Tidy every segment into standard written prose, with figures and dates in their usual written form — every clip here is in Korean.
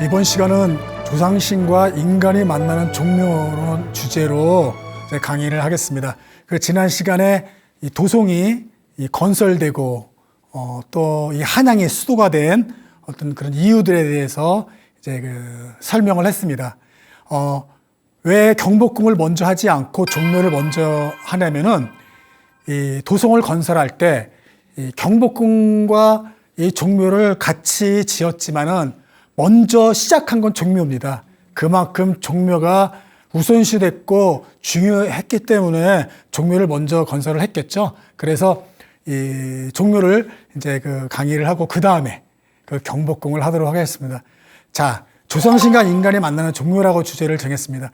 이번 시간은 조상신과 인간이 만나는 종묘론 주제로 강의를 하겠습니다. 지난 시간에 이 도송이 건설되고 또 이 한양의 수도가 된 어떤 그런 이유들에 대해서 이제 설명을 했습니다. 왜 경복궁을 먼저 하지 않고 종묘를 먼저 하냐면은 이 도송을 건설할 때 이 경복궁과 이 종묘를 같이 지었지만은 먼저 시작한 건 종묘입니다. 그만큼 종묘가 우선시됐고 중요했기 때문에 종묘를 먼저 건설을 했겠죠. 그래서 이 종묘를 이제 강의를 하고 그 다음에 경복궁을 하도록 하겠습니다. 자, 조상신과 인간이 만나는 종묘라고 주제를 정했습니다.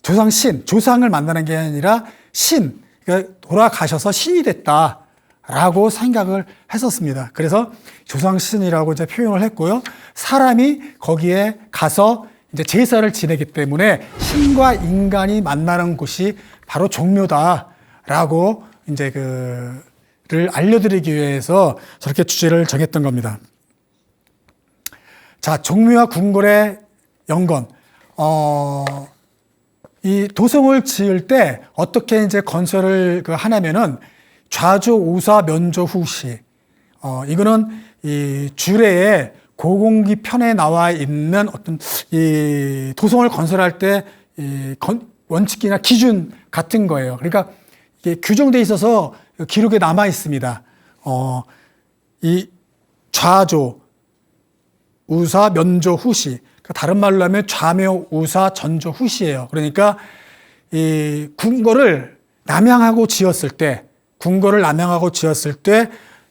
조상신, 조상을 만나는 게 아니라 신, 그러니까 돌아가셔서 신이 됐다라고 생각을 했었습니다. 그래서 조상신이라고 이제 표현을 했고요. 사람이 거기에 가서 이제 제사를 지내기 때문에 신과 인간이 만나는 곳이 바로 종묘다라고 이제 를 알려드리기 위해서 저렇게 주제를 정했던 겁니다. 자, 종묘와 궁궐의 연건. 이 도성을 지을 때 어떻게 이제 건설을 하냐면은 좌조, 우사, 면조, 후시. 이거는 이 주례에 고공기 편에 나와 있는 어떤 이 도성을 건설할 때 이 원칙이나 기준 같은 거예요. 그러니까 이게 규정돼 있어서 기록에 남아 있습니다. 이 좌조, 우사, 면조, 후시. 그러니까 다른 말로 하면 좌묘, 우사, 전조, 후시예요. 그러니까 이 궁궐을 남향하고 지었을 때,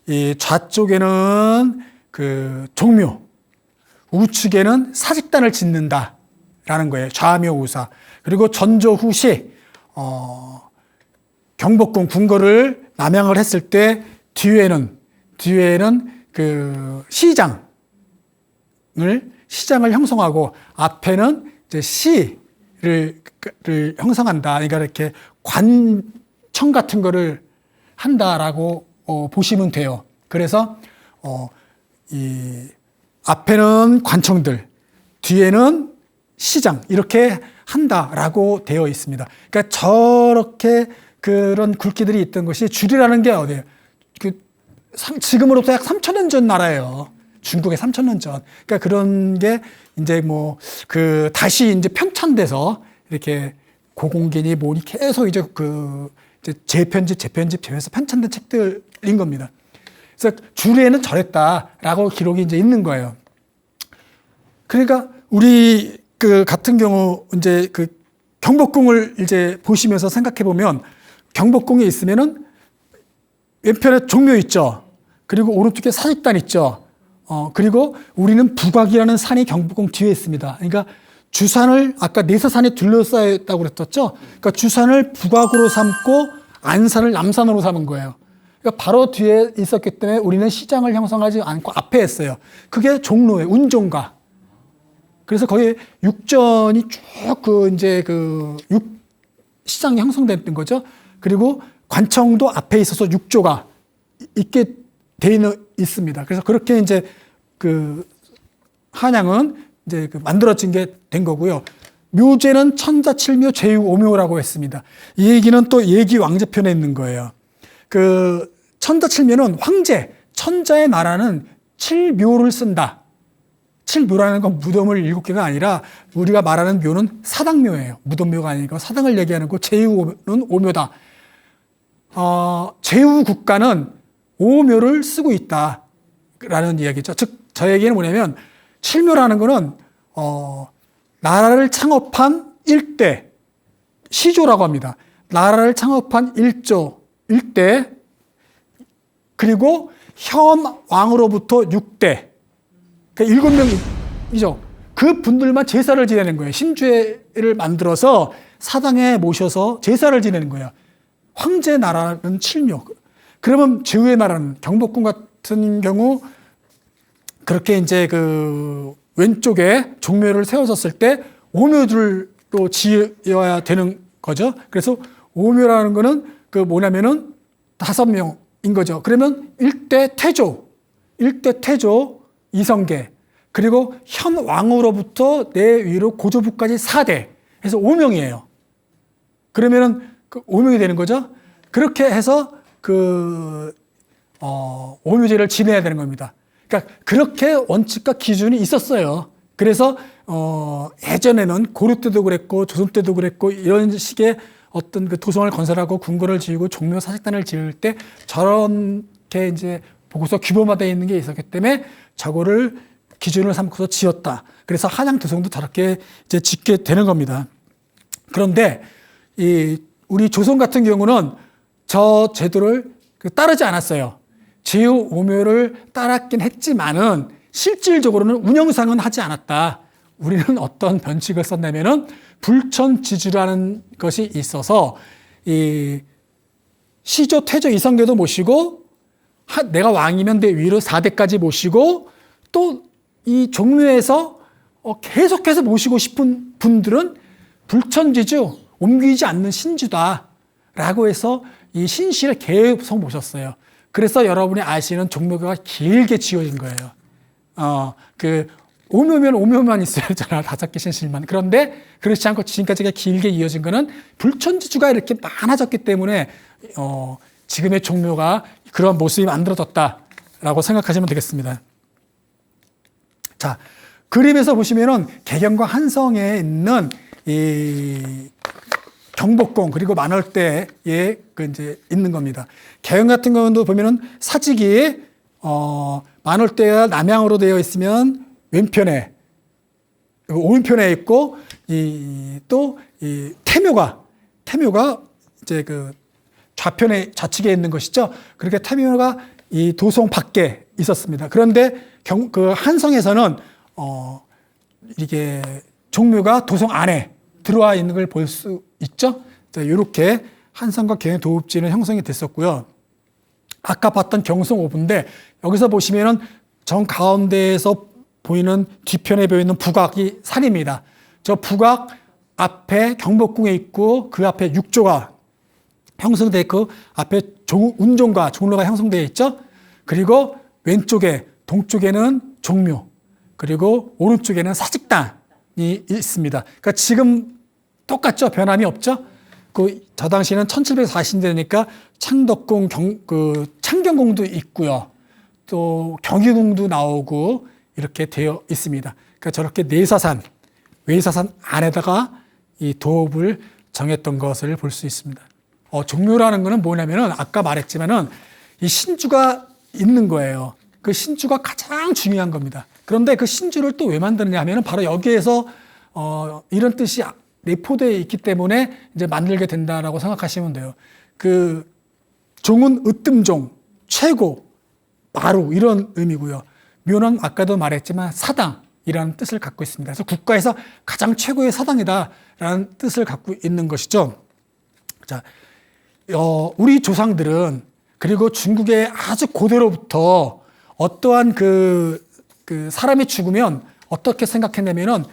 이 좌쪽에는 종묘, 우측에는 사직단을 짓는다라는 거예요. 좌묘, 우사. 그리고 전조, 후시. 경복궁 궁궐을 남향을 했을 때 뒤에는 시장을 형성하고 앞에는 이제 시를 형성한다. 그러니까 이렇게 관청 같은 거를 한다라고 보시면 돼요. 그래서 이 앞에는 관청들, 뒤에는 시장 이렇게 한다라고 되어 있습니다. 그러니까 저렇게 그런 굵기들이 있던 것이 주리라는 게 어디예요? 지금으로부터 약 3,000년 전 나라예요. 중국의 3,000년 전. 그러니까 그런 게 이제 다시 이제 편찬돼서 이렇게 고공기니 뭐니 계속 이제 이제 재편집해서 편찬된 책들인 겁니다. 그래서 주례에는 저랬다라고 기록이 이제 있는 거예요. 그러니까 우리 같은 경우 이제 경복궁을 이제 보시면서 생각해 보면 경복궁에 있으면은 왼편에 종묘 있죠. 그리고 오른쪽에 사직단 있죠. 그리고 우리는 북악이라는 산이 경복궁 뒤에 있습니다. 그러니까 주산을 아까 내서산이 둘러싸여 있다고 그랬었죠. 그러니까 주산을 북악으로 삼고 안산을 남산으로 삼은 거예요. 그러니까 바로 뒤에 있었기 때문에 우리는 시장을 형성하지 않고 앞에 했어요. 그게 종로예요. 운종가. 그래서 거기 육전이 쭉 이제 시장이 형성됐던 거죠. 그리고 관청도 앞에 있어서 육조가 있게 돼 있습니다. 그래서 그렇게 이제 한양은 이제 만들어진 게 된 거고요. 묘제는 천자칠묘 제6오묘라고 했습니다. 이 얘기는 또 예기 왕제편에 있는 거예요. 천자칠묘는 황제, 천자의 나라는 칠묘를 쓴다. 칠묘라는 건 무덤을 7개가 아니라 우리가 말하는 묘는 사당묘예요. 무덤묘가 아니고 사당을 얘기하는 거 제6는 오묘다. 제5국가는 오묘를 쓰고 있다라는 이야기죠. 즉, 저 얘기는 뭐냐면 칠묘라는 거는 나라를 창업한 일대, 시조라고 합니다. 나라를 창업한 일대, 그리고 현 왕으로부터 6대, 그러니까 7명이죠. 그 분들만 제사를 지내는 거예요. 신주회를 만들어서 사당에 모셔서 제사를 지내는 거예요. 황제 나라는 칠묘. 그러면 제후의 나라는 경복궁 같은 경우 그렇게 이제 왼쪽에 종묘를 세워졌을 때 오묘들로 지어야 되는 거죠. 그래서 오묘라는 거는 뭐냐면은 5명인 거죠. 그러면 일대 태조, 이성계, 그리고 현 왕으로부터 내 위로 고조부까지 4대 해서 5명이에요. 그러면은 그 5명이 되는 거죠. 그렇게 해서 오묘제를 지내야 되는 겁니다. 그러니까 그렇게 원칙과 기준이 있었어요. 그래서 예전에는 고려 때도 그랬고 조선 때도 그랬고 이런 식의 어떤 그 도성을 건설하고 궁궐을 지으고 종묘 사직단을 지을 때 저렇게 이제 보고서 규범화되어 있는 게 있었기 때문에 저거를 기준을 삼고서 지었다. 그래서 한양 도성도 저렇게 이제 짓게 되는 겁니다. 그런데 우리 조선 같은 경우는 저 제도를 따르지 않았어요. 제후 오묘를 따랐긴 했지만은 실질적으로는 운영상은 하지 않았다. 우리는 어떤 변칙을 썼냐면은 불천지주라는 것이 있어서 이 시조, 태조, 이성계도 모시고 내가 왕이면 내 위로 4대까지 모시고 또 이 종묘에서 계속해서 모시고 싶은 분들은 불천지주, 옮기지 않는 신주다라고 해서 이 신실을 계속 모셨어요. 그래서 여러분이 아시는 종묘가 길게 지어진 거예요. 오묘면 오묘만 있어야 되잖아. 5개 신실만. 그런데 그렇지 않고 지금까지가 길게 이어진 거는 불천지주가 이렇게 많아졌기 때문에 지금의 종묘가 그런 모습이 만들어졌다라고 생각하시면 되겠습니다. 자, 그림에서 보시면은 개경과 한성에 있는 이 경복궁 그리고 만월대에 이제 있는 겁니다. 개경 같은 경우도 보면은 사직이 만월대가 남향으로 되어 있으면 왼편에 오른편에 있고 또 이 태묘가 이제 그 좌측에 있는 것이죠. 그렇게 태묘가 이 도성 밖에 있었습니다. 그런데 그 한성에서는 이게 종묘가 도성 안에 들어와 있는 걸 볼 수 있죠. 자, 이렇게 한성과 개경 도읍지는 형성이 됐었고요. 아까 봤던 경성 오부인데 여기서 보시면은 정 가운데에서 보이는 뒤편에 보이는 북악이 산입니다. 저 북악 앞에 경복궁에 있고 그 앞에 육조가 형성되어 있고 앞에 운종과 종로가 형성되어 있죠. 그리고 왼쪽에 동쪽에는 종묘 그리고 오른쪽에는 사직단이 있습니다. 그러니까 지금 똑같죠. 변함이 없죠. 저 당시에는 1740년대니까 창덕궁, 창경궁도 있고요. 또 경희궁도 나오고 이렇게 되어 있습니다. 그러니까 저렇게 내사산, 외사산 안에다가 이 도읍을 정했던 것을 볼 수 있습니다. 종묘라는 거는 뭐냐면은 아까 말했지만은 이 신주가 있는 거예요. 그 신주가 가장 중요한 겁니다. 그런데 그 신주를 또 왜 만드느냐 하면은 바로 여기에서 이런 뜻이 내포되어 있기 때문에 이제 만들게 된다라고 생각하시면 돼요. 그 종은 으뜸종, 최고, 마루 이런 의미고요. 묘는 아까도 말했지만 사당이라는 뜻을 갖고 있습니다. 그래서 국가에서 가장 최고의 사당이다라는 뜻을 갖고 있는 것이죠. 자, 우리 조상들은 그리고 중국의 아주 고대로부터 어떠한 그 사람이 죽으면 어떻게 생각했냐면은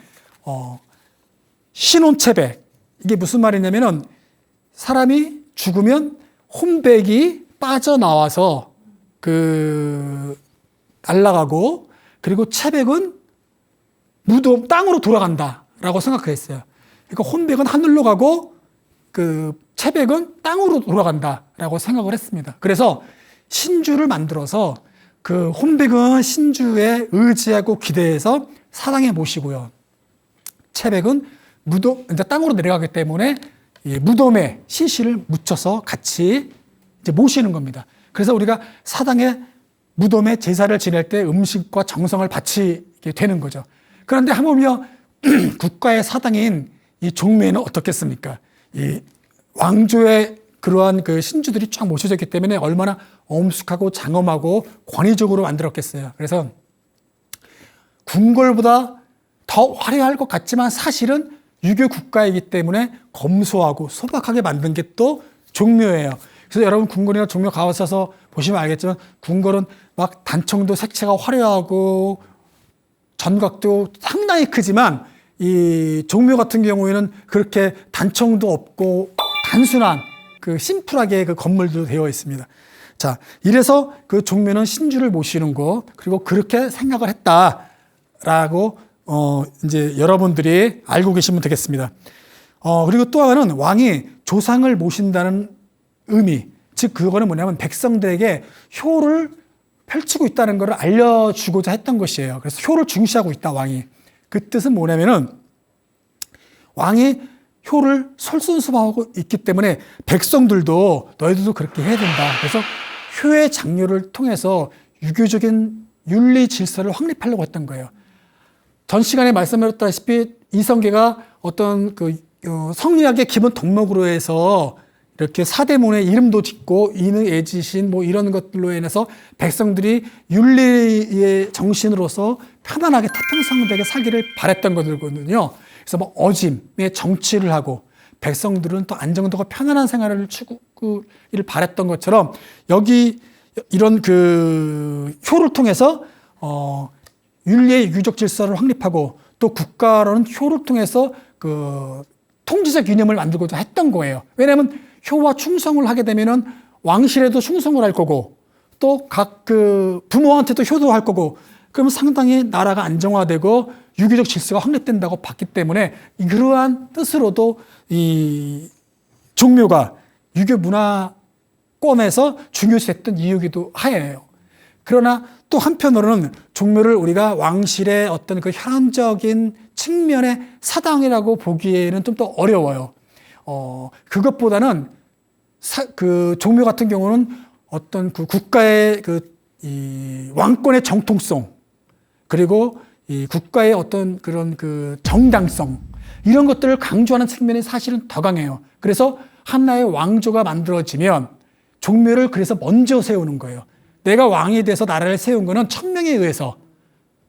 신혼체백 이게 무슨 말이냐면은 사람이 죽으면 혼백이 빠져나와서 날아가고 그리고 체백은 무덤 땅으로 돌아간다라고 생각했어요. 그러니까 혼백은 하늘로 가고 체백은 땅으로 돌아간다라고 생각을 했습니다. 그래서 신주를 만들어서 그 혼백은 신주에 의지하고 기대해서 사당에 모시고요. 체백은 이제 땅으로 내려가기 때문에 이 무덤에 신실을 묻혀서 같이 이제 모시는 겁니다. 그래서 우리가 사당에 무덤에 제사를 지낼 때 음식과 정성을 바치게 되는 거죠. 그런데 하물며 국가의 사당인 이 종묘에는 어떻겠습니까? 이 왕조의 그러한 그 신주들이 쫙 모셔져 있기 때문에 얼마나 엄숙하고 장엄하고 권위적으로 만들었겠어요. 그래서 궁궐보다 더 화려할 것 같지만 사실은 유교 국가이기 때문에 검소하고 소박하게 만든 게 또 종묘예요. 그래서 여러분 궁궐이나 종묘 가셔서 보시면 알겠지만 궁궐은 막 단청도 색채가 화려하고 전각도 상당히 크지만 이 종묘 같은 경우에는 그렇게 단청도 없고 단순한 심플하게 그 건물도 되어 있습니다. 자, 이래서 그 종묘는 신주를 모시는 거 그리고 그렇게 생각을 했다. 있다라고 이제 여러분들이 알고 계시면 되겠습니다. 그리고 또 하나는 왕이 조상을 모신다는 의미, 즉 그거는 뭐냐면 백성들에게 효를 펼치고 있다는 것을 알려주고자 했던 것이에요. 그래서 효를 중시하고 있다, 왕이. 그 뜻은 뭐냐면은 왕이 효를 솔선수범하고 있기 때문에 백성들도 너희들도 그렇게 해야 된다. 그래서 효의 장려를 통해서 유교적인 윤리 질서를 확립하려고 했던 거예요. 전 시간에 말씀드렸다시피 이성계가 어떤 성리학의 기본 덕목으로 해서 이렇게 사대문의 이름도 짓고 인의 애지신 뭐 이런 것들로 인해서 백성들이 윤리의 정신으로서 편안하게 태평성대하게 살기를 바랬던 것들거든요. 그래서 뭐 어짐의 정치를 하고 백성들은 또 안정되고 편안한 생활을 추구를 바랬던 것처럼 여기 이런 효를 통해서 윤리의 유교적 질서를 확립하고 또 국가로는 효를 통해서 통치적 이념을 만들고자 했던 거예요. 왜냐하면 효와 충성을 하게 되면은 왕실에도 충성을 할 거고 또 각 부모한테도 효도할 거고 그러면 상당히 나라가 안정화되고 유교적 질서가 확립된다고 봤기 때문에 그러한 뜻으로도 이 종묘가 유교 문화권에서 중요시했던 이유기도 하예요. 그러나 또 한편으로는 종묘를 우리가 왕실의 어떤 혈안적인 측면의 사당이라고 보기에는 좀 더 어려워요. 그것보다는 종묘 같은 경우는 어떤 국가의 이 왕권의 정통성 그리고 이 국가의 어떤 그런 정당성 이런 것들을 강조하는 측면이 사실은 더 강해요. 그래서 하나의 왕조가 만들어지면 종묘를 그래서 먼저 세우는 거예요. 내가 왕이 돼서 나라를 세운 거는 천명에 의해서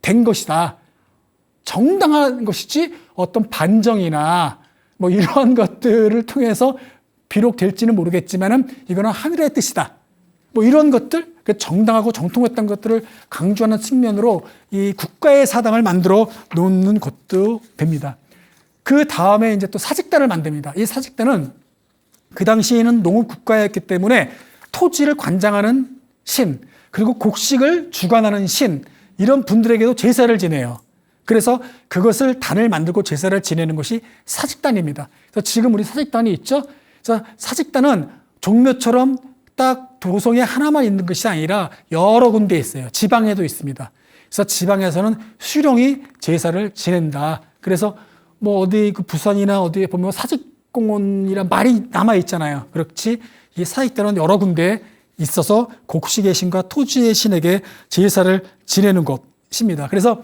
된 것이다. 정당한 것이지 어떤 반정이나 뭐 이러한 것들을 통해서 비록 될지는 모르겠지만은 이거는 하늘의 뜻이다. 뭐 이런 것들, 정당하고 정통했던 것들을 강조하는 측면으로 이 국가의 사당을 만들어 놓는 것도 됩니다. 그 다음에 이제 또 사직단을 만듭니다. 이 사직단은 그 당시에는 농업 국가였기 때문에 토지를 관장하는 신, 그리고 곡식을 주관하는 신, 이런 분들에게도 제사를 지내요. 그래서 그것을 단을 만들고 제사를 지내는 것이 사직단입니다. 그래서 지금 우리 사직단이 있죠? 그래서 사직단은 종묘처럼 딱 도성에 하나만 있는 것이 아니라 여러 군데 있어요. 지방에도 있습니다. 그래서 지방에서는 수령이 제사를 지낸다. 그래서 뭐 어디 부산이나 어디에 보면 사직공원이란 말이 남아 있잖아요. 그렇지 이 사직단은 여러 군데 있어서 곡식의 신과 토지의 신에게 제사를 지내는 것입니다. 그래서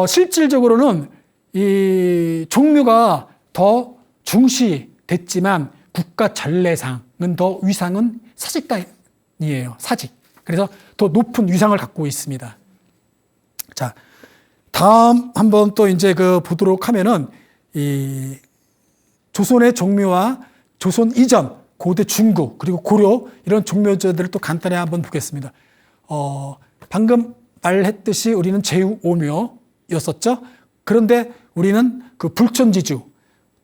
실질적으로는 이 종묘가 더 중시됐지만 국가 전례상은 더 위상은 사직단이에요. 사직. 그래서 더 높은 위상을 갖고 있습니다. 자, 다음 한번 또 이제 보도록 하면은 이 조선의 종묘와 조선 이전 고대 중국 그리고 고려 이런 종묘제들을 또 간단히 한번 보겠습니다. 방금 말했듯이 우리는 제5묘였었죠. 그런데 우리는 불천지주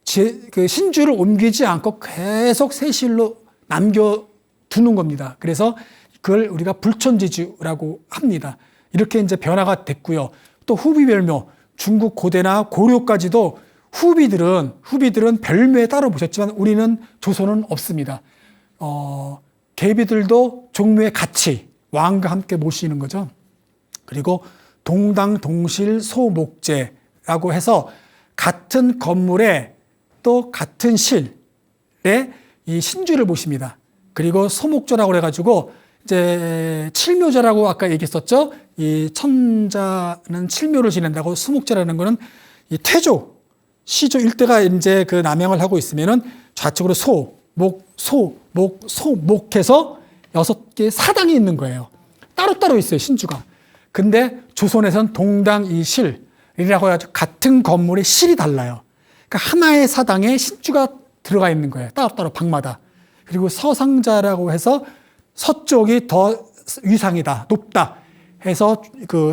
신주를 옮기지 않고 계속 세실로 남겨두는 겁니다. 그래서 그걸 우리가 불천지주라고 합니다. 이렇게 이제 변화가 됐고요. 또 후비별묘 중국 고대나 고려까지도 후비들은 별묘에 따로 모셨지만 우리는 조선은 없습니다. 계비들도 종묘에 같이 왕과 함께 모시는 거죠. 그리고 동당, 동실, 소목제라고 해서 같은 건물에 또 같은 실에 이 신주를 모십니다. 그리고 소목조라고 해가지고 이제 칠묘제라고 아까 얘기했었죠. 이 천자는 칠묘를 지낸다고 수목제라는 거는 이 태조, 시조 일대가 이제 남양을 하고 있으면은 좌측으로 소목해서 6개 사당이 있는 거예요. 따로따로 있어요, 신주가. 근데 조선에서는 동당 이실이라고 해가지고 같은 건물의 실이 달라요. 그러니까 하나의 사당에 신주가 들어가 있는 거예요. 따로따로 방마다. 그리고 서상자라고 해서 서쪽이 더 위상이다, 높다 해서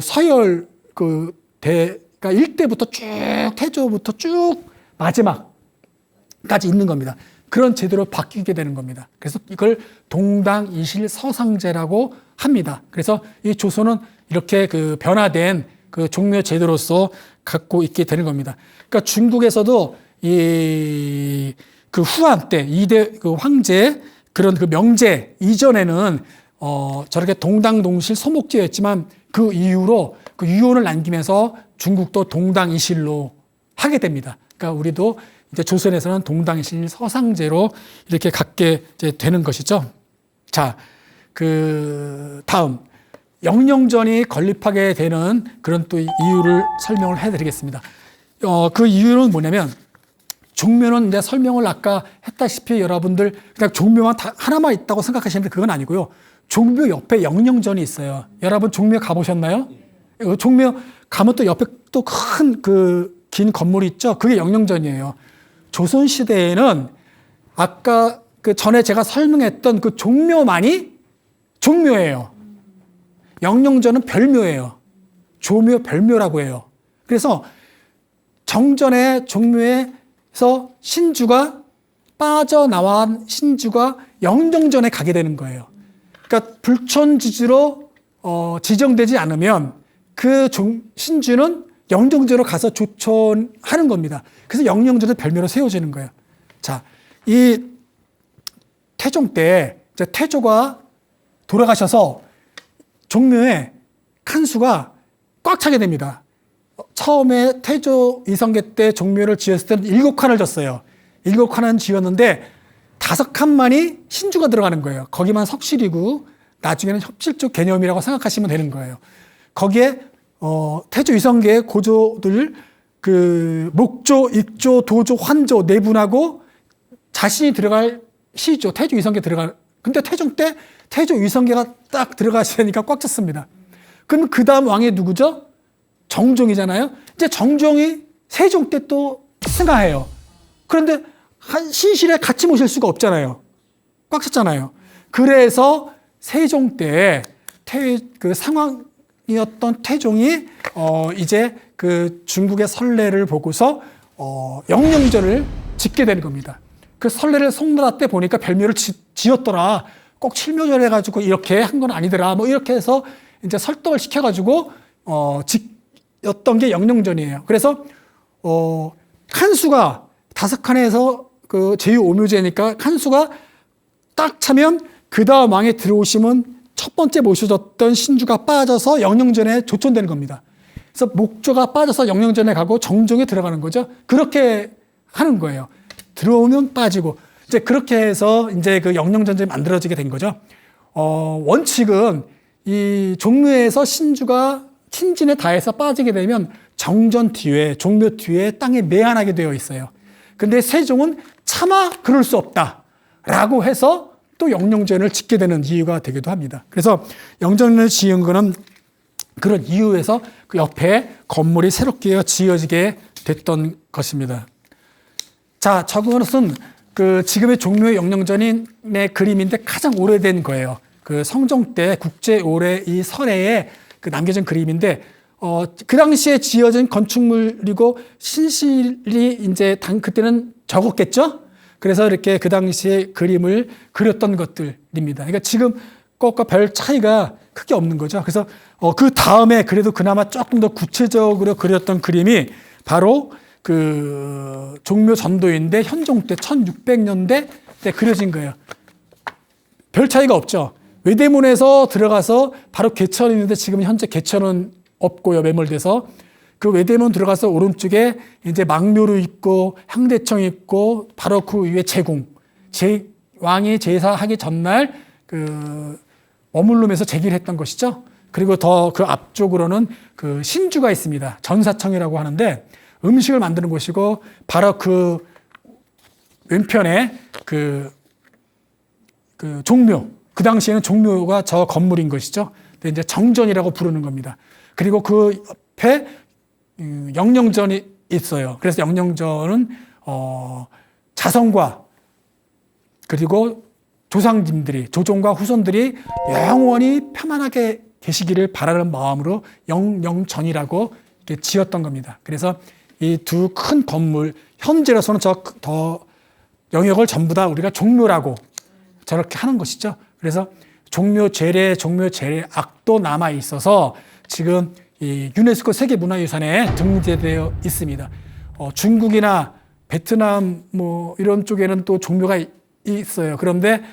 서열 그러니까 일대부터 쭉 태조부터 쭉 마지막까지 있는 겁니다. 그런 제도로 바뀌게 되는 겁니다. 그래서 이걸 동당 이실 서상제라고 합니다. 그래서 이 조선은 이렇게 변화된 그 종묘 제도로서 갖고 있게 되는 겁니다. 그러니까 중국에서도 그 후한 때 이대 그 황제 그런 그 명제 이전에는 저렇게 동당동실 소목제였지만 그 이후로 그 유언을 남기면서 중국도 동당이실로 하게 됩니다. 그러니까 우리도 이제 조선에서는 동당이실 서상제로 이렇게 갖게 이제 되는 것이죠. 자, 그 다음 영령전이 건립하게 되는 그런 또 이유를 설명을 해드리겠습니다. 그 이유는 뭐냐면 종묘는 이제 설명을 아까 했다시피 여러분들 그냥 종묘만 하나만 있다고 생각하시는데 그건 아니고요. 종묘 옆에 영령전이 있어요. 여러분 종묘 가보셨나요? 종묘 가면 또 옆에 또 큰 긴 건물이 있죠. 그게 영령전이에요. 조선 시대에는 아까 그 전에 제가 설명했던 그 종묘만이 종묘예요. 영령전은 별묘예요. 조묘, 별묘라고 해요. 그래서 정전에 종묘에서 신주가 빠져나온 신주가 영령전에 가게 되는 거예요. 그러니까 불촌지주로 지정되지 않으면 그 신주는 영령전으로 가서 조촌하는 겁니다. 그래서 영령전은 별묘로 세워지는 거예요. 자, 이 태종 때 이제 태조가 돌아가셔서 종묘에 칸수가 꽉 차게 됩니다. 처음에 태조 이성계 때 종묘를 지었을 때는 7칸을 졌어요. 7칸은 지었는데 5칸만이 신주가 들어가는 거예요. 거기만 석실이고 나중에는 협실조 개념이라고 생각하시면 되는 거예요. 거기에 태조 이성계의 고조들 그 목조, 익조, 도조, 환조 네 분하고 자신이 들어갈 시조 태조 이성계 들어갈. 근데 태종 때 태조 이성계가 딱 들어가시니까 꽉 찼습니다. 그럼 그 다음 왕이 누구죠? 정종이잖아요. 이제 정종이 세종 때 또 승하해요. 그런데 한 신실에 같이 모실 수가 없잖아요. 꽉 찼잖아요. 그래서 세종 때 그 상황이었던 태종이 이제 그 중국의 선례를 보고서 영령전을 짓게 되는 겁니다. 그 선례를 송나라 때 보니까 별묘를 지었더라. 꼭 칠묘절 해가지고 이렇게 한 건 아니더라. 뭐 이렇게 해서 이제 설득을 시켜가지고 짓었던 게 영령전이에요. 그래서 칸수가 5칸에서 그 제5묘제니까 칸수가 딱 차면 그 다음 왕에 들어오시면 첫 번째 모셔졌던 신주가 빠져서 영령전에 조촌되는 겁니다. 그래서 목조가 빠져서 영령전에 가고 정종에 들어가는 거죠. 그렇게 하는 거예요. 들어오면 빠지고 이제 그렇게 해서 이제 그 영령전쟁이 만들어지게 된 거죠. 원칙은 이 종묘에서 신주가 친진에 다해서 빠지게 되면 정전 뒤에 종묘 뒤에 땅에 매한하게 되어 있어요. 근데 세종은 차마 그럴 수 없다라고 해서 또 영령전을 짓게 되는 이유가 되기도 합니다. 그래서 영령전을 지은 거는 그런 이유에서 그 옆에 건물이 새롭게 지어지게 됐던 것입니다. 자, 저것은 그 지금의 종묘의 영령전의 그림인데 가장 오래된 거예요. 그 성종 때 국제 올해 이 설에 그 남겨진 그림인데 그 당시에 지어진 건축물이고 신실이 이제 그때는 적었겠죠. 그래서 이렇게 그 당시에 그림을 그렸던 것들입니다. 그러니까 지금 것과 별 차이가 크게 없는 거죠. 그래서 그 다음에 그래도 그나마 조금 더 구체적으로 그렸던 그림이 바로 그 종묘 전도인데 현종 때 1600년대 때 그려진 거예요. 별 차이가 없죠. 외대문에서 들어가서 바로 개천이 있는데 지금 현재 개천은 없고요. 매몰돼서 그 외대문 들어가서 오른쪽에 이제 망묘로 있고 향대청이 있고 바로 그 위에 제궁. 왕이 제사하기 전날 그 머물르면서 제기를 했던 것이죠. 그리고 더 그 앞쪽으로는 그 신주가 있습니다. 전사청이라고 하는데 음식을 만드는 곳이고 바로 그 왼편에 그 종묘. 그 당시에는 종묘가 저 건물인 것이죠. 근데 이제 정전이라고 부르는 겁니다. 그리고 그 옆에 영령전이 있어요. 그래서 영령전은 자성과 그리고 조상님들이 조종과 후손들이 영원히 평안하게 계시기를 바라는 마음으로 영령전이라고 이렇게 지었던 겁니다. 그래서 이 두 큰 건물 현재로서는 더 영역을 전부 다 우리가 종묘라고 저렇게 하는 것이죠. 그래서 종묘 제례 악도 남아 있어서 지금 이 유네스코 세계문화유산에 등재되어 있습니다. 중국이나 베트남 뭐 이런 쪽에는 또 종묘가 있어요. 그런데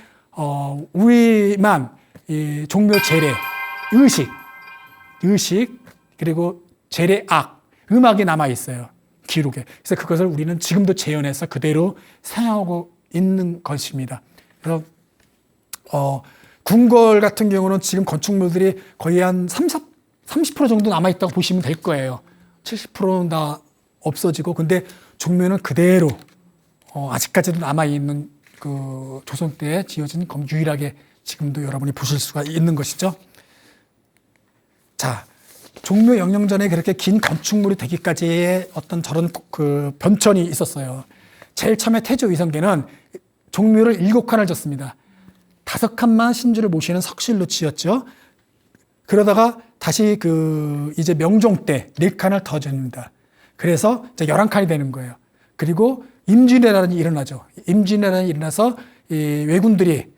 우리만 이 종묘 재래, 의식 그리고 재래악, 음악이 남아 있어요. 기록에. 그래서 그것을 우리는 지금도 재현해서 그대로 사용하고 있는 것입니다. 그래서 궁궐 같은 경우는 지금 건축물들이 거의 한 30% 정도 남아있다고 보시면 될 거예요. 70%는 다 없어지고, 근데 종묘는 그대로 아직까지도 남아있는 그 조선 때에 지어진 유일하게 지금도 여러분이 보실 수가 있는 것이죠. 자, 종묘 영령전에 그렇게 긴 건축물이 되기까지의 어떤 저런 그 변천이 있었어요. 제일 처음에 태조 위성계는 종묘를 7칸을 졌습니다. 5칸만 신주를 모시는 석실로 지었죠. 그러다가 다시 이제 명종 때 4칸을 더 줍니다. 그래서 이제 11칸이 되는 거예요. 그리고 임진왜란이 일어나죠. 임진왜란이 일어나서 이 왜군들이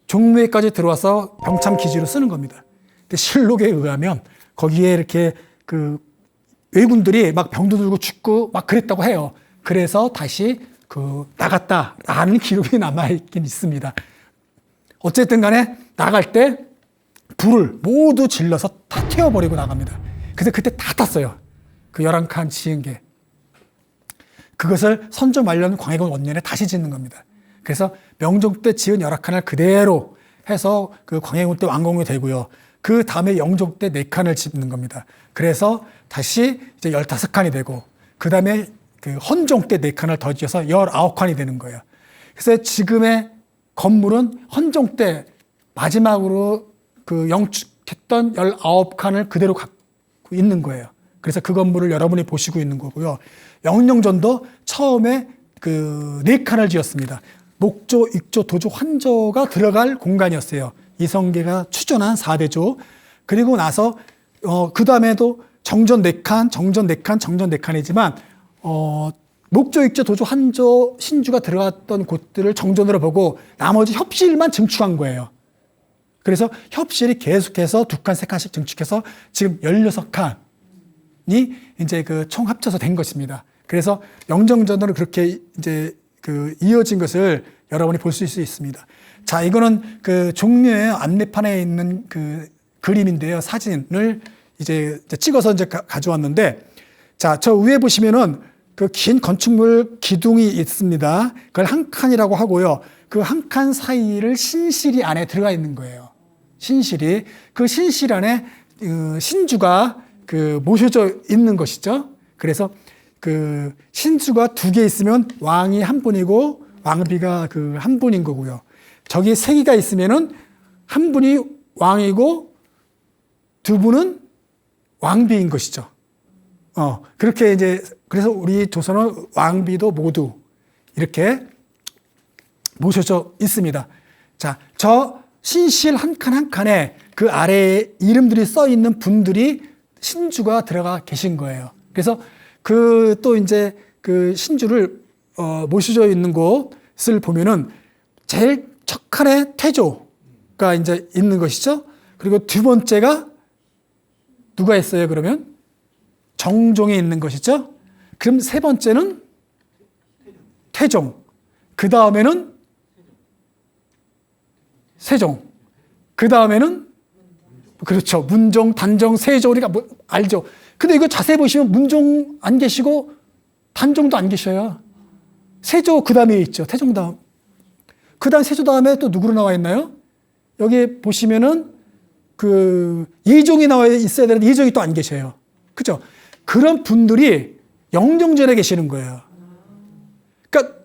종묘에까지 들어와서 병참 기지로 쓰는 겁니다. 근데 실록에 의하면 거기에 이렇게 그 왜군들이 막 병도 들고 죽고 막 그랬다고 해요. 그래서 다시 나갔다라는 기록이 남아있긴 있습니다. 어쨌든 간에 나갈 때 불을 모두 질러서 다 태워버리고 나갑니다. 그래서 그때 다 탔어요. 그 11칸 지은 게. 그것을 선조 말년 광해군 원년에 다시 짓는 겁니다. 그래서 명종 때 지은 11칸을 그대로 해서 그 광해군 때 완공이 되고요. 그 다음에 영종 때 4칸을 짓는 겁니다. 그래서 다시 이제 15칸이 되고, 그 다음에 그 헌종 때 4칸을 더 지어서 19칸이 되는 거예요. 그래서 지금의 건물은 헌종 때 마지막으로 그 영축했던 19칸을 그대로 갖고 있는 거예요. 그래서 그 건물을 여러분이 보시고 있는 거고요. 영령전도 처음에 그 4칸을 지었습니다. 목조, 익조, 도조, 환조가 들어갈 공간이었어요. 이성계가 추존한 4대조. 그리고 나서 그 다음에도 정전 4칸, 정전 4칸, 정전 4칸이지만 목조, 익조, 도조, 환조, 신주가 들어갔던 곳들을 정전으로 보고 나머지 협실만 증축한 거예요. 그래서 협실이 계속해서 2칸, 3칸씩 증축해서 지금 16칸이 이제 그 총 합쳐서 된 것입니다. 그래서 영정전으로 그렇게 이제 이어진 것을 여러분이 볼 수 있습니다. 자, 이거는 그 종묘의 안내판에 있는 그 그림인데요. 사진을 이제 찍어서 이제 가져왔는데, 자, 저 위에 보시면은 그 긴 건축물 기둥이 있습니다. 그걸 한 칸이라고 하고요. 그 한 칸 사이를 신실이 안에 들어가 있는 거예요. 신실이. 그 신실 안에 신주가 모셔져 있는 것이죠. 그래서 그 신주가 2개 있으면 왕이 한 분이고 왕비가 한 분인 거고요. 저기 3개가 있으면은 한 분이 왕이고 2분은 왕비인 것이죠. 그렇게 이제, 그래서 우리 조선은 왕비도 모두 이렇게 모셔져 있습니다. 자, 저 신실 한 칸 한 칸에 그 아래에 이름들이 써 있는 분들이 신주가 들어가 계신 거예요. 그래서 또 이제 그 신주를 모셔져 있는 곳을 보면은 제일 첫 칸에 태조가 이제 있는 것이죠. 그리고 2번째가 누가 있어요, 그러면? 정종이 있는 것이죠. 그럼 3번째는 태종. 그 다음에는 세종. 그 다음에는 그렇죠. 문종, 단종, 세종, 우리가 알죠. 근데 이거 자세히 보시면 문종 안 계시고 단종도 안 계셔요. 세조 그 다음에 있죠. 태종 다음. 그 다음 세조 다음에 또 누구로 나와 있나요? 여기 보시면은 예종이 나와 있어야 되는데 예종이 또 안 계셔요. 그죠? 그런 분들이 영종전에 계시는 거예요. 그러니까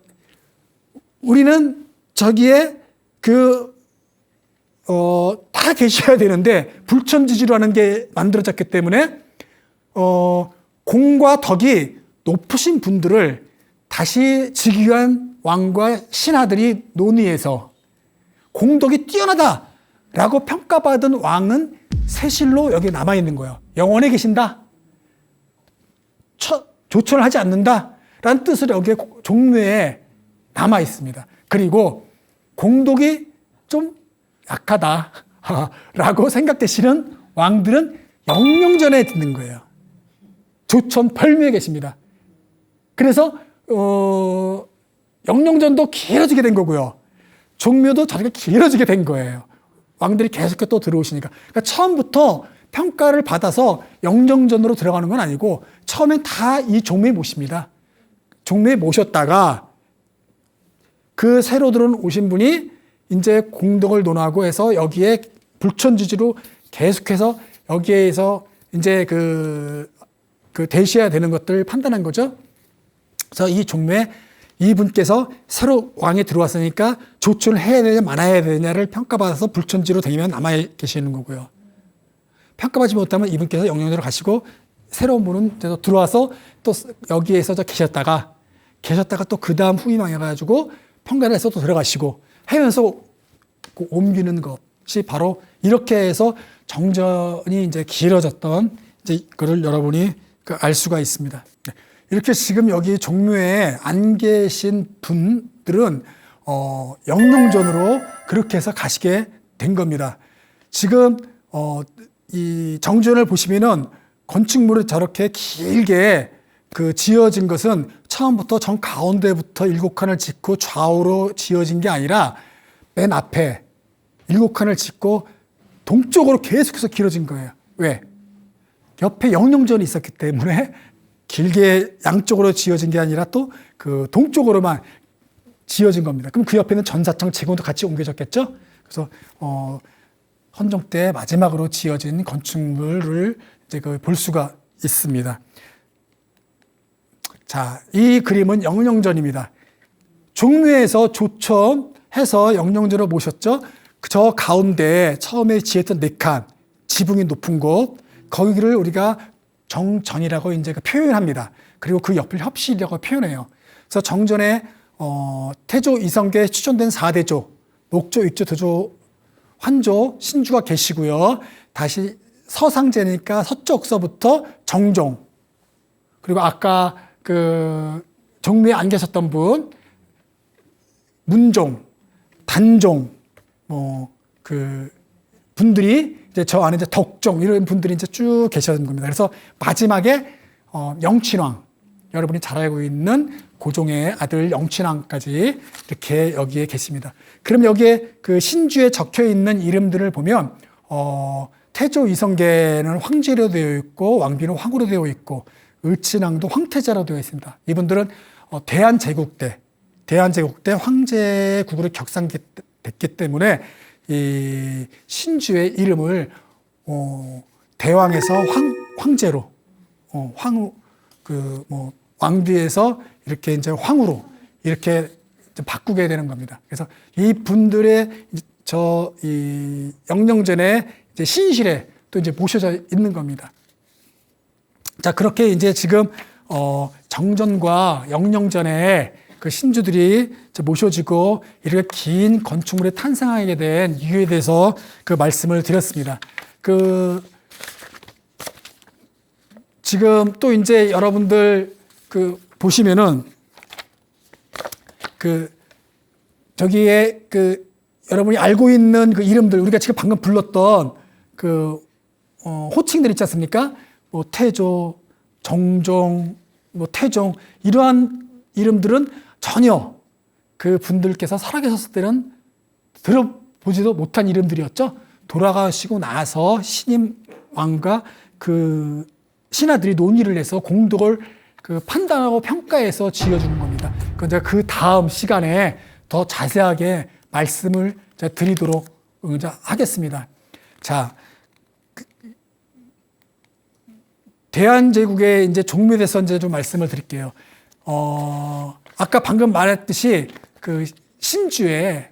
우리는 저기에 다 계셔야 되는데 불천지지라는 게 만들어졌기 때문에 공과 덕이 높으신 분들을 다시 즉위한 왕과 신하들이 논의해서 공덕이 뛰어나다라고 평가받은 왕은 세실로 여기 남아있는 거예요. 영원히 계신다. 조천을 하지 않는다라는 뜻으로 여기에 종묘에 남아있습니다. 그리고 공덕이 좀 약하다라고 생각되시는 왕들은 영영전에 있는 거예요. 조천 벌묘에 계십니다. 그래서 영영전도 길어지게 된 거고요. 종묘도 저렇게 길어지게 된 거예요. 왕들이 계속 또 들어오시니까. 그러니까 처음부터 평가를 받아서 영영전으로 들어가는 건 아니고 처음엔 다 이 종묘에 모십니다. 종묘에 모셨다가 그 새로 들어오신 분이 이제 공덕을 논하고 해서 여기에 불천지지로 계속해서 여기에서 이제 그 대시해야 되는 것들을 판단한 거죠. 그래서 이 종묘에 이분께서 새로 왕이 들어왔으니까 조치를 해야 되냐 말아야 되냐를 평가받아서 불천지로 되면 남아 계시는 거고요. 평가받지 못하면 이분께서 영영전으로 가시고 새로운 분은 들어와서 또 여기에서 계셨다가 또 그 다음 후임왕해가지고 평가를 해서 또 들어가시고 하면서 옮기는 것이 바로 이렇게 해서 정전이 이제 길어졌던 이제 그걸 여러분이 알 수가 있습니다. 이렇게 지금 여기 종묘에 안 계신 분들은 영영전으로 그렇게 해서 가시게 된 겁니다. 지금 이 정전을 보시면은 건축물이 저렇게 길게 지어진 것은 처음부터 정 가운데부터 7칸을 짓고 좌우로 지어진 게 아니라 맨 앞에 7칸을 짓고 동쪽으로 계속해서 길어진 거예요. 왜? 옆에 영영전이 있었기 때문에 길게 양쪽으로 지어진 게 아니라 또 그 동쪽으로만 지어진 겁니다. 그럼 그 옆에는 전사청 제공도 같이 옮겨졌겠죠? 그래서 헌종 때 마지막으로 지어진 건축물을 이제 볼 수가 있습니다. 자, 이 그림은 영영전입니다. 종묘에서 조천해서 영영전을 모셨죠. 저 가운데 처음에 지었던 4칸 지붕이 높은 곳 거기를 우리가 정전이라고 이제 표현합니다. 그리고 그 옆을 협실이라고 표현해요. 그래서 정전에 태조 이성계에 추천된 4대조 목조, 육조, 도조, 환조, 신주가 계시고요. 다시 서상제니까 서쪽서부터 정종 그리고 아까 종묘에 안 계셨던 분 문종, 단종 분들이 이제 저 안에 이제 덕종 이런 분들이 이제 쭉 계셨는 겁니다. 그래서 마지막에 영친왕 여러분이 잘 알고 있는 고종의 아들 영친왕까지 이렇게 여기에 계십니다. 그럼 여기에 신주에 적혀 있는 이름들을 보면 태조 이성계는 황제로 되어 있고 왕비는 황후로 되어 있고 을친왕도 황태자로 되어 있습니다. 이분들은 대한제국 때 황제국으로 격상됐기 때문에 이 신주의 이름을 대왕에서 황제로 황후 왕비에서 이렇게 이제 황후로 이렇게 바꾸게 되는 겁니다. 그래서 이 분들의 이 영영전에 이제 신실에 또 이제 모셔져 있는 겁니다. 자, 그렇게 이제 지금 정전과 영영전에 신주들이 모셔지고 이렇게 긴 건축물이 탄생하게 된 이유에 대해서 말씀을 드렸습니다. 지금 또 이제 여러분들 보시면은 저기에 여러분이 알고 있는 이름들 우리가 지금 방금 불렀던 호칭들 있지 않습니까? 태조, 정종, 태종 이러한 이름들은 전혀 분들께서 살아계셨을 때는 들어보지도 못한 이름들이었죠. 돌아가시고 나서 신임 왕과 신하들이 논의를 해서 공덕을 판단하고 평가해서 지어주는 겁니다. 그건 제가 그 다음 시간에 더 자세하게 말씀을 드리도록 하겠습니다. 자, 대한제국의 이제 종묘에 대해서 이제 좀 말씀을 드릴게요. 아까 방금 말했듯이 신주에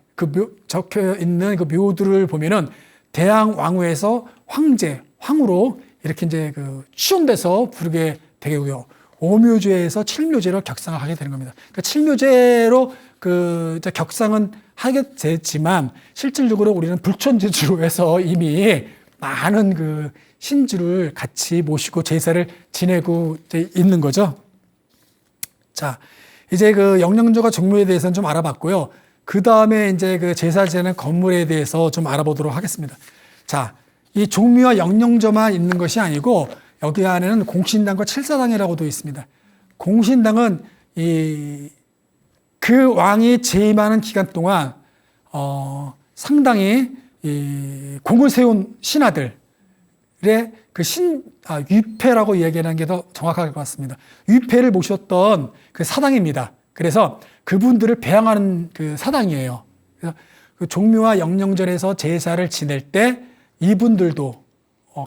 적혀 있는 묘들을 보면은 대왕 왕후에서 황제, 황후로 이렇게 이제 추존돼서 부르게 되고요. 오묘제에서 칠묘제로 격상을 하게 되는 겁니다. 그러니까 칠묘제로 격상은 하게 되지만 실질적으로 우리는 불천지주로 해서 이미 많은 신주를 같이 모시고 제사를 지내고 있는 거죠. 자, 이제 영영전과 종묘에 대해서는 좀 알아봤고요. 그 다음에 이제 제사 지내는 건물에 대해서 좀 알아보도록 하겠습니다. 자, 이 종묘와 영령저만 있는 것이 아니고 여기 안에는 공신당과 칠사당이라고도 있습니다. 공신당은 그 왕이 재임하는 기간 동안 상당히 공을 세운 신하들의 그 위패라고 이야기하는 게 더 정확할 것 같습니다. 위패를 모셨던 그 사당입니다. 그래서 그분들을 배양하는 그 사당이에요. 그래서 그 종묘와 영령전에서 제사를 지낼 때 이분들도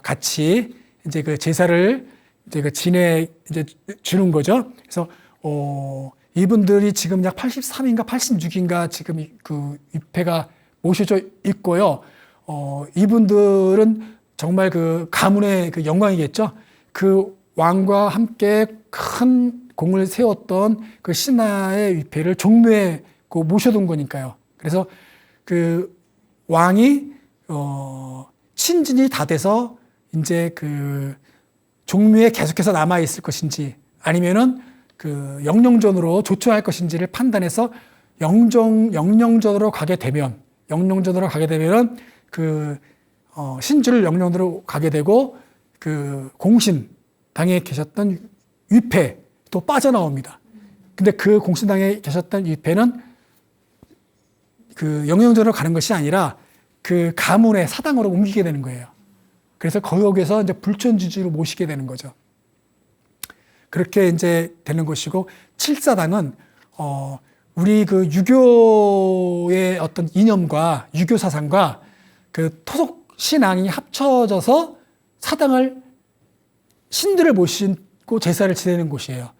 같이 이제 그 제사를 이제 그 이제 주는 거죠. 그래서 이분들이 지금 약 83인가 86인가 지금 그 위패가 모셔져 있고요. 이분들은 정말 그 가문의 그 영광이겠죠. 그 왕과 함께 큰 공을 세웠던 그 신하의 위패를 종묘에 모셔둔 거니까요. 그래서 그 왕이 친진이 다 돼서 이제 그 종묘에 계속해서 남아 있을 것인지 아니면은 그 영령전으로 조처할 것인지를 판단해서 영령전으로 가게 되면 그 신주를 영령으로 가게 되고 그 공신당에 계셨던 위패 또 빠져나옵니다. 근데 그 공신당에 계셨던 위패는 그 영령전으로 가는 것이 아니라 그 가문의 사당으로 옮기게 되는 거예요. 그래서 거기에서 이제 불천지지로 모시게 되는 거죠. 그렇게 이제 되는 것이고, 칠사당은 우리 그 유교의 어떤 이념과 유교 사상과 그 토속 신앙이 합쳐져서 사당을 신들을 모시고 제사를 지내는 곳이에요.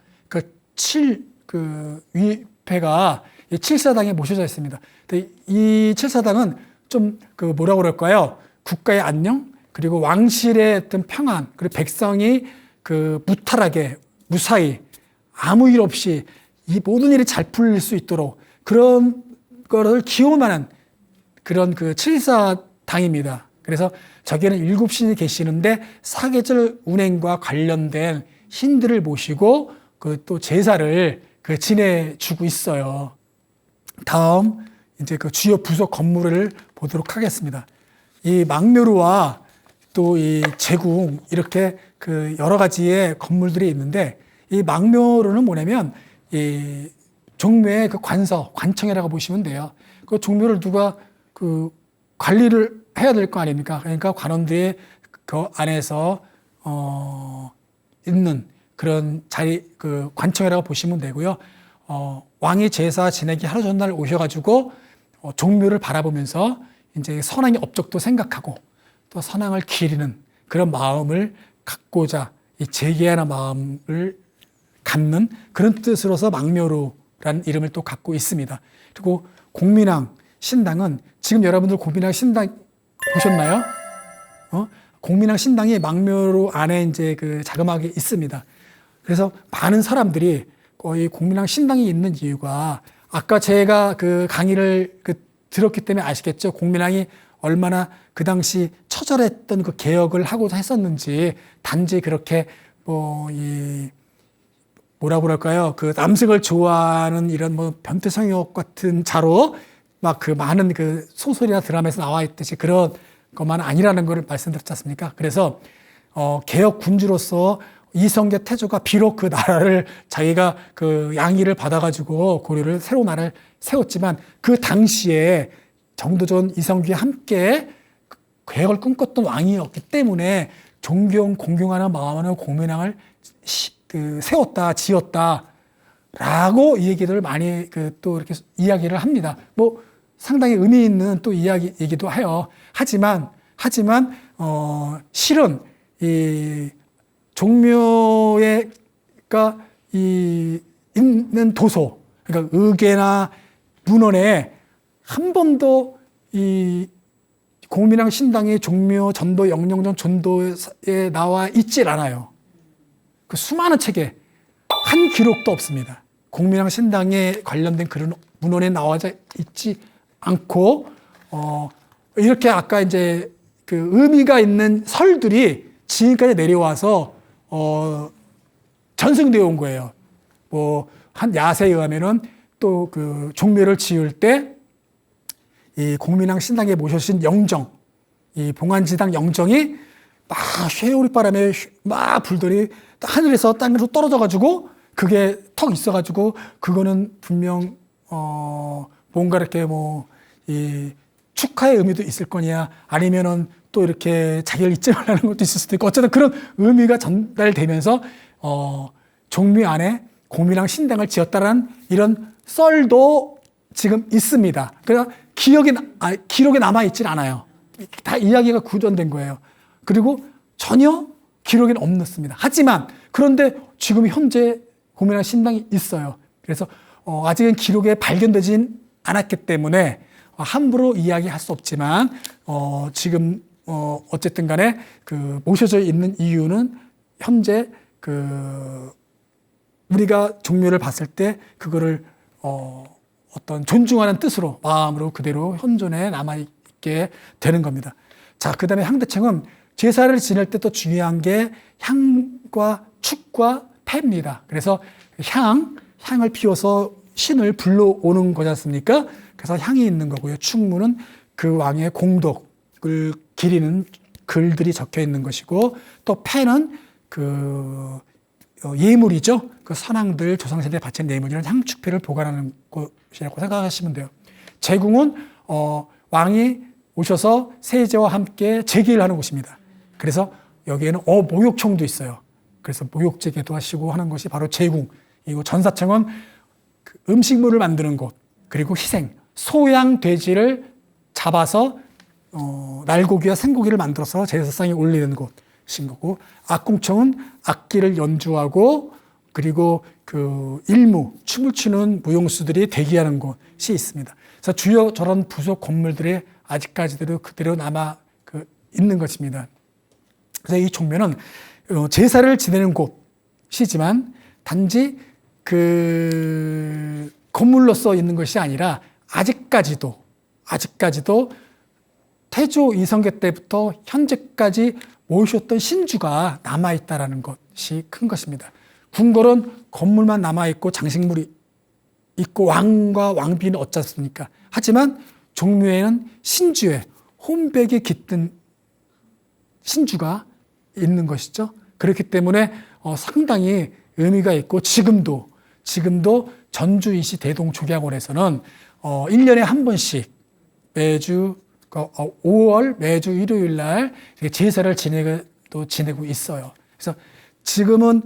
그 위패가 이 칠사당에 모셔져 있습니다. 근데 이 칠사당은 좀 그 뭐라고 그럴까요? 국가의 안녕, 그리고 왕실의 어떤 평안, 그리고 백성이 그 무탈하게, 무사히, 아무 일 없이 이 모든 일이 잘 풀릴 수 있도록 그런 거를 기원하는 그런 그 칠사당입니다. 그래서 저기에는 7신이 계시는데 사계절 운행과 관련된 신들을 모시고 그 또 제사를 그 지내주고 있어요. 다음 이제 그 주요 부속 건물을 보도록 하겠습니다. 이 망묘루와 또 이 제궁 이렇게 그 여러 가지의 건물들이 있는데, 이 망묘루는 뭐냐면 이 종묘의 그 관청이라고 보시면 돼요. 그 종묘를 누가 그 관리를 해야 될 거 아닙니까? 그러니까 관원들이 그 안에서 있는 그런 자리, 그 관청이라고 보시면 되고요. 왕이 제사 지내기 하루 전날 오셔가지고 종묘를 바라보면서 이제 선왕의 업적도 생각하고 또 선왕을 기리는 그런 마음을 갖고자 이 재개하는 마음을 갖는 그런 뜻으로서 망묘루라는 이름을 또 갖고 있습니다. 그리고 공민왕 신당은 지금 여러분들 공민왕 신당 보셨나요? 공민왕 신당이 망묘루 안에 이제 그 자그마하게 있습니다. 그래서 많은 사람들이 거의 공민왕 신당이 있는 이유가, 아까 제가 그 강의를 들었기 때문에 아시겠죠? 공민왕이 얼마나 그 당시 처절했던 그 개혁을 하고자 했었는지, 단지 그렇게 뭐라고 그럴까요? 그 남색을 좋아하는 이런 변태성욕 같은 자로 막 그 많은 그 소설이나 드라마에서 나와 있듯이 그런 것만 아니라는 걸 말씀드렸지 않습니까? 그래서 개혁 군주로서 이성계 태조가 비록 그 나라를 자기가 그 양의를 받아가지고 고려를 새로운 나라를 세웠지만, 그 당시에 정도전 이성계와 함께 계획을 꿈꿨던 왕이었기 때문에 공경하는 마음으로 공민왕을 세웠다, 지었다라고 이 얘기들을 많이 또 이렇게 이야기를 합니다. 상당히 의미 있는 또 얘기도 해요. 하지만 실은 이 종묘에 있는 도서, 그러니까 의궤나 문헌에 한 번도 이 공민왕 신당의 종묘 전도, 영령전 전도에 나와 있질 않아요. 그 수많은 책에 한 기록도 없습니다. 공민왕 신당에 관련된 그런 문헌에 나와 있지 않고, 이렇게 아까 이제 그 의미가 있는 설들이 지금까지 내려와서 전승되어 온 거예요. 한 야세에 의하면은 또 그 종묘를 지을 때 이 공민왕 신당에 모셔진 영정, 이 봉안지당 영정이 막 쇠오리바람에 막 불들이 하늘에서 땅으로 떨어져가지고 그게 턱 있어가지고 그거는 분명 뭔가 이렇게 이 축하의 의미도 있을 거냐 아니면은 또 이렇게 자기를 잊지 말라는 것도 있을 수도 있고 어쨌든 그런 의미가 전달되면서 종묘 안에 공미랑 신당을 지었다라는 이런 썰도 지금 있습니다. 그러나 기록에 남아있질 않아요. 다 이야기가 구전된 거예요. 그리고 전혀 기록에는 없습니다. 하지만 그런데 지금 현재 공미랑 신당이 있어요. 그래서 아직은 기록에 발견되진 않았기 때문에 함부로 이야기할 수 없지만 지금 어쨌든 간에 그 모셔져 있는 이유는 현재 우리가 종묘를 봤을 때 그거를 어떤 존중하는 뜻으로 마음으로 그대로 현존에 남아있게 되는 겁니다. 자, 그 다음에 향대청은 제사를 지낼 때 또 중요한 게 향과 축과 패입니다. 그래서 향을 피워서 신을 불러오는 거지 않습니까? 그래서 향이 있는 거고요. 축무는 그 왕의 공덕을 기리는 글들이 적혀 있는 것이고 또 패는 그 예물이죠. 그 선왕들 조상세대에 바친 예물이란 향축패를 보관하는 곳이라고 생각하시면 돼요. 제궁은 왕이 오셔서 세제와 함께 제기를 하는 곳입니다. 그래서 여기에는 목욕청도 있어요. 그래서 목욕제기도 하시고 하는 것이 바로 제궁이고 전사청은 그 음식물을 만드는 곳 그리고 희생 소양 돼지를 잡아서 날고기와 생고기를 만들어서 제사상에 올리는 곳인 거고 악궁청은 악기를 연주하고 그리고 그 일무 춤을 추는 무용수들이 대기하는 곳이 있습니다. 그래서 주요 저런 부속 건물들이 아직까지도 그대로 남아 있는 것입니다. 그래서 이 종묘는 제사를 지내는 곳이지만 단지 그 건물로서 있는 것이 아니라 아직까지도 태조 이성계 때부터 현재까지 모셨던 신주가 남아있다는 것이 큰 것입니다. 궁궐은 건물만 남아있고 장식물이 있고 왕과 왕비는 어찌 않습니까? 하지만 종묘에는 신주의 혼백에 깃든 신주가 있는 것이죠. 그렇기 때문에 상당히 의미가 있고 지금도 전주인시 대동족약원에서는 1년에 한 번씩 매주 5월 매주 일요일 날 제사를 지내고 있어요. 그래서 지금은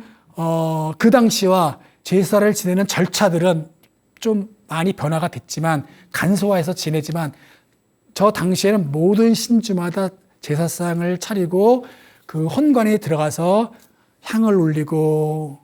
그 당시와 제사를 지내는 절차들은 좀 많이 변화가 됐지만 간소화해서 지내지만 저 당시에는 모든 신주마다 제사상을 차리고 그 헌관에 들어가서 향을 올리고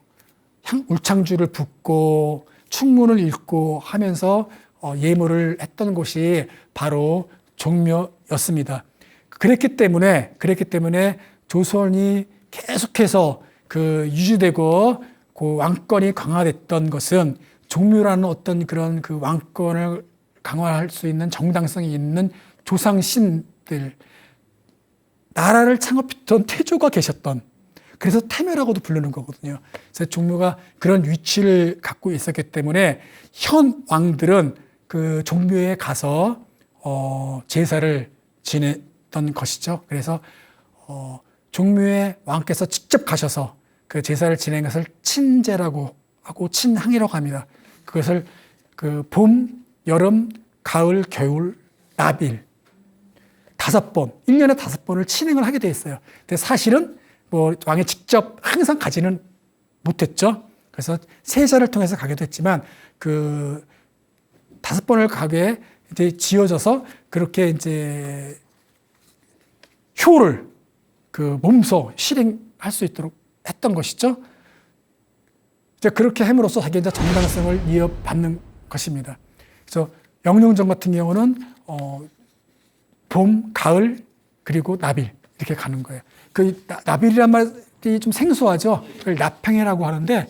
울창주를 붓고 축문을 읽고 하면서 예물을 했던 곳이 바로 종묘였습니다. 그랬기 때문에 조선이 계속해서 유지되고 그 왕권이 강화됐던 것은 종묘라는 어떤 그런 그 왕권을 강화할 수 있는 정당성이 있는 조상신들, 나라를 창업했던 태조가 계셨던, 그래서 태묘라고도 부르는 거거든요. 그래서 종묘가 그런 위치를 갖고 있었기 때문에 현 왕들은 그 종묘에 가서 제사를 지냈던 것이죠. 그래서 종묘에 왕께서 직접 가셔서 그 제사를 지낸 것을 친제라고 하고 친항이라고 합니다. 그것을 그 봄, 여름, 가을, 겨울, 나빌 5번, 1년에 5번을 친행을 하게 돼 있어요. 근데 사실은 왕이 직접 항상 가지는 못했죠. 그래서 세자를 통해서 가기도 했지만 그 5번을 가게 이제 지어져서 그렇게 이제 효를 몸소 실행할 수 있도록 했던 것이죠. 이제 그렇게 함으로써 자기 이제 정당성을 이어받는 것입니다. 그래서 영룡정 같은 경우는 봄, 가을, 그리고 나빌 이렇게 가는 거예요. 그 나빌이란 말이 좀 생소하죠. 그걸 나평해라고 하는데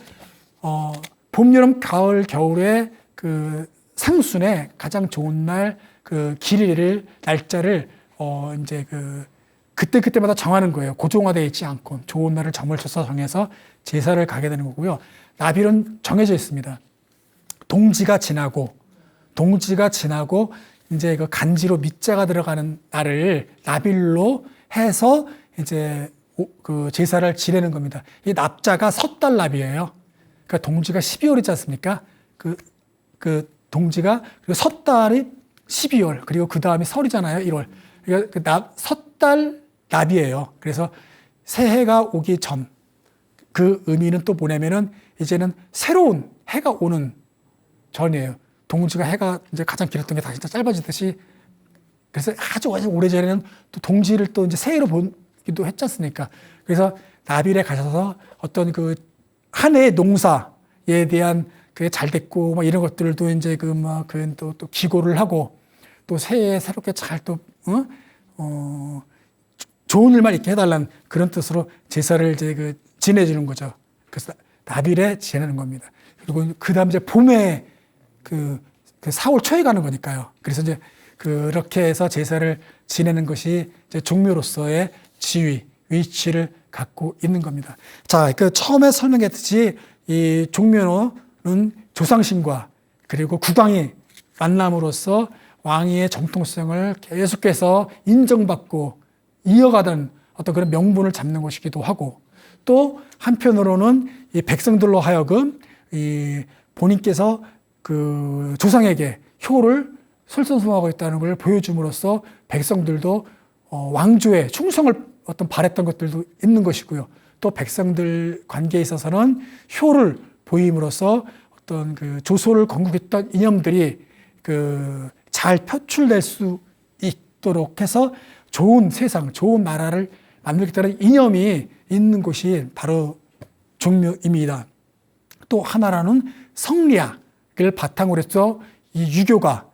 봄, 여름, 가을, 겨울에 그 상순에 가장 좋은 날 그 길이를 날짜를 이제 그때마다 정하는 거예요. 고정화되어 있지 않고 좋은 날을 점을 쳐서 정해서 제사를 가게 되는 거고요. 나빌은 정해져 있습니다. 동지가 지나고 이제 그 간지로 밑자가 들어가는 날을 나빌로 해서 이제 그 제사를 지내는 겁니다. 이 납자가 섣달 납이에요. 그러니까 동지가 12월이지 않습니까? 그 동지가 그리고 섣달이 12월 그리고 그 다음이 설이잖아요. 1월. 그러니까 섣달 납이에요. 그래서 새해가 오기 전 그 의미는 또 뭐냐면은 이제는 새로운 해가 오는 전이에요. 동지가 해가 이제 가장 길었던 게 다시 짧아지듯이 그래서 아주 오래전에는 또 동지를 또 이제 새해로 보기도 했지 않습니까? 그래서 나빌에 가셔서 어떤 그 한 해의 농사에 대한 그게 잘 됐고 뭐 이런 것들도 이제 또 기고를 하고 또 새해에 새롭게 잘 또 좋은 일만 있게 해달라는 그런 뜻으로 제사를 이제 지내주는 거죠. 그래서 나빌에 지내는 겁니다. 그리고 그 다음 이제 봄에 그 4월 초에 가는 거니까요. 그래서 이제 그렇게 해서 제사를 지내는 것이 이제 종묘로서의 지위, 위치를 갖고 있는 겁니다. 자, 그 처음에 설명했듯이 이 종묘는 조상신과 그리고 국왕이 만남으로써 왕위의 정통성을 계속해서 인정받고 이어가던 어떤 그런 명분을 잡는 것이기도 하고 또 한편으로는 이 백성들로 하여금 이 본인께서 그 조상에게 효를 솔선수범하고 있다는 걸 보여줌으로써 백성들도 왕조에 충성을 어떤 바랬던 것들도 있는 것이고요. 또 백성들 관계에 있어서는 효를 보임으로써 어떤 그 조소를 건국했던 이념들이 그 잘 표출될 수 있도록 해서 좋은 세상, 좋은 나라를 만들겠다는 이념이 있는 곳이 바로 종묘입니다. 또 하나로는 성리학을 바탕으로 해서 이 유교가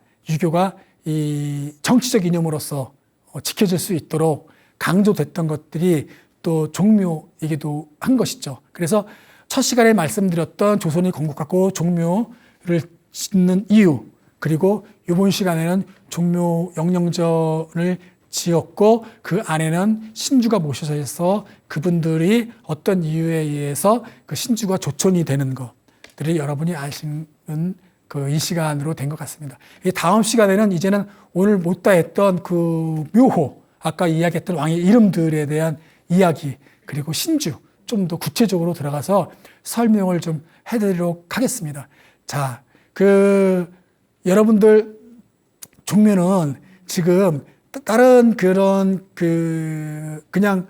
이 정치적 이념으로서 지켜질 수 있도록 강조됐던 것들이 또 종묘이기도 한 것이죠. 그래서 첫 시간에 말씀드렸던 조선이 건국하고 종묘를 짓는 이유, 그리고 이번 시간에는 종묘 영령전을 지었고 그 안에는 신주가 모셔져 있어 그분들이 어떤 이유에 의해서 그 신주가 조촌이 되는 것들이 여러분이 아시는 이 시간으로 된 것 같습니다. 이 다음 시간에는 이제는 오늘 못다 했던 그 묘호, 아까 이야기했던 왕의 이름들에 대한 이야기, 그리고 신주 좀 더 구체적으로 들어가서 설명을 좀 해드리도록 하겠습니다. 자, 여러분들 종묘는 지금 다른 그런 그냥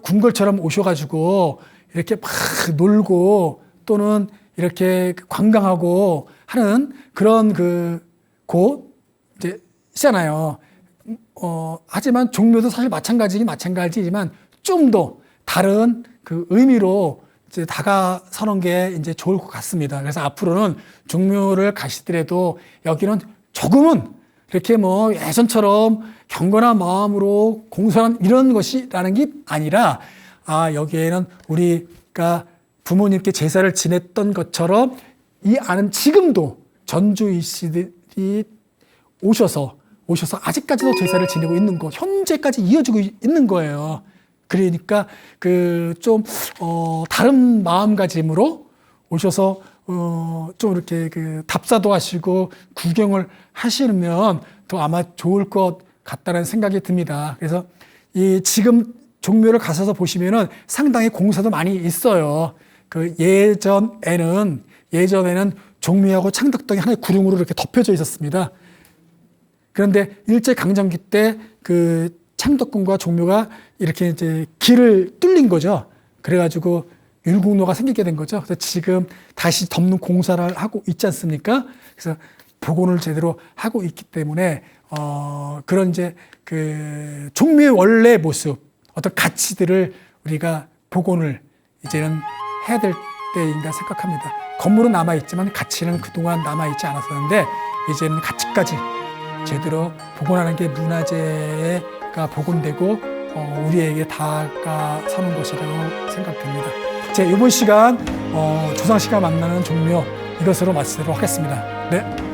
궁궐처럼 오셔가지고 이렇게 막 놀고 또는 이렇게 관광하고 하는 그런 곳이잖아요. 하지만 종묘도 사실 마찬가지지만 좀 더 다른 그 의미로 이제 다가서는 게 이제 좋을 것 같습니다. 그래서 앞으로는 종묘를 가시더라도 여기는 조금은 이렇게 뭐 예전처럼 경건한 마음으로 공손한 이런 것이라는 게 아니라 여기에는 우리가 부모님께 제사를 지냈던 것처럼 이 안은 지금도 전주이씨들이 오셔서 아직까지도 제사를 지내고 있는 거, 현재까지 이어지고 있는 거예요. 그러니까 다른 마음가짐으로 오셔서 좀 이렇게 답사도 하시고 구경을 하시면 더 아마 좋을 것 같다는 생각이 듭니다. 그래서 지금 종묘를 가셔서 보시면은 상당히 공사도 많이 있어요. 예전에는 종묘하고 창덕동이 하나의 구름으로 이렇게 덮여져 있었습니다. 그런데 일제강점기 때 창덕궁과 종묘가 이렇게 이제 길을 뚫린 거죠. 그래가지고 율곡로가 생기게 된 거죠. 그래서 지금 다시 덮는 공사를 하고 있지 않습니까? 그래서 복원을 제대로 하고 있기 때문에 그런 이제 종묘의 원래 모습, 어떤 가치들을 우리가 복원을 이제는 해야 될 때인가 생각합니다. 건물은 남아있지만 가치는 그동안 남아있지 않았었는데 이제는 가치까지 제대로 복원하는 게 문화재가 복원되고 우리에게 다가서는 것이라고 생각됩니다. 이번 시간 조상씨가 만나는 종묘 이것으로 마치도록 하겠습니다. 네.